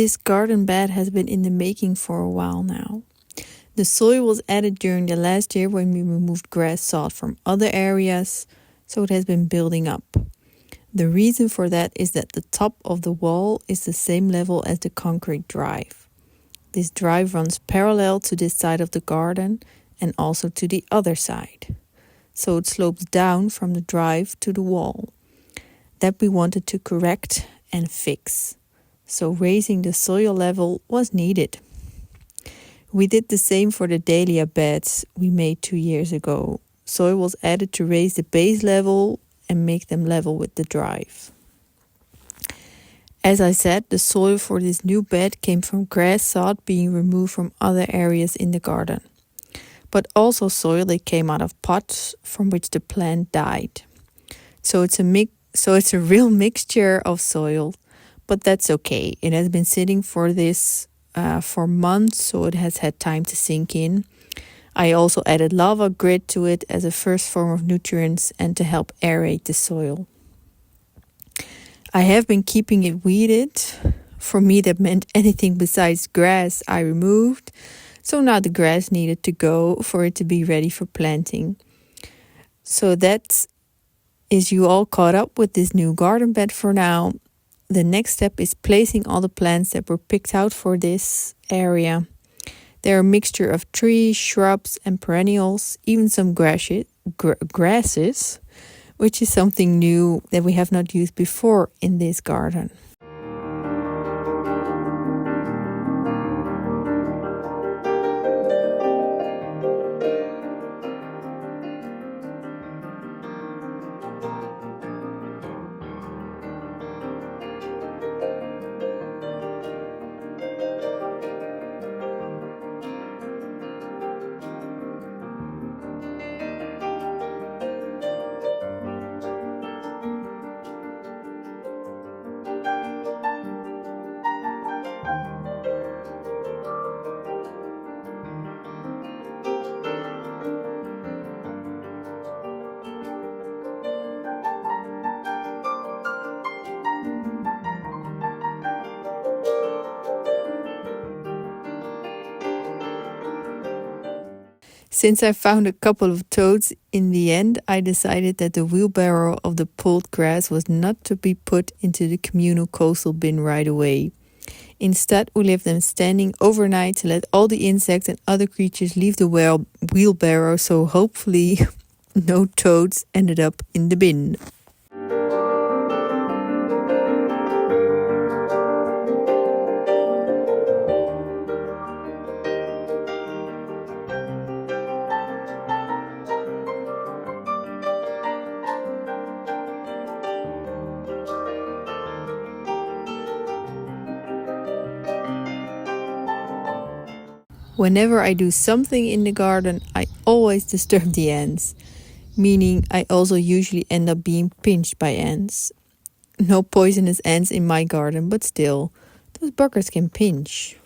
this garden bed has been in the making for a while now. The soil was added during the last year when we removed grass sod from other areas, so it has been building up. The reason for that is that the top of the wall is the same level as the concrete drive. This drive runs parallel to this side of the garden and also to the other side. So it slopes down from the drive to the wall. That we wanted to correct and fix. So raising the soil level was needed. We did the same for the Dahlia beds we made 2 years ago. Soil was added to raise the base level and make them level with the drive. As I said, the soil for this new bed came from grass sod being removed from other areas in the garden, but also soil that came out of pots from which the plant died. So it's a real mixture of soil, but that's okay. It has been sitting for months, so it has had time to sink in. I also added lava grit to it as a first form of nutrients and to help aerate the soil. I have been keeping it weeded. For me, that meant anything besides grass I removed. So now the grass needed to go for it to be ready for planting. So that is you all caught up with this new garden bed for now. The next step is placing all the plants that were picked out for this area. They're a mixture of trees, shrubs, and perennials, even some grasses, which is something new that we have not used before in this garden. Since I found a couple of toads in the end, I decided that the wheelbarrow of the pulled grass was not to be put into the communal coastal bin right away. Instead, we left them standing overnight to let all the insects and other creatures leave the wheelbarrow, so hopefully no toads ended up in the bin. Whenever I do something in the garden, I always disturb the ants, meaning I also usually end up being pinched by ants. No poisonous ants in my garden, but still, those buggers can pinch.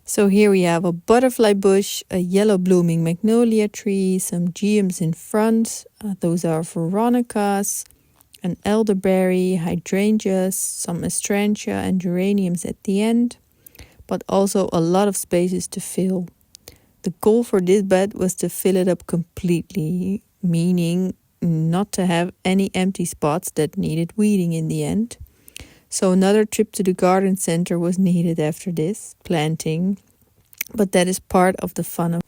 So here we have a butterfly bush, a yellow blooming magnolia tree, some geums in front, those are veronicas, an elderberry, hydrangeas, some astrantia and geraniums at the end, but also a lot of spaces to fill. The goal for this bed was to fill it up completely, meaning not to have any empty spots that needed weeding in the end. So another trip to the garden center was needed after this planting, but that is part of the fun of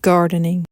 gardening.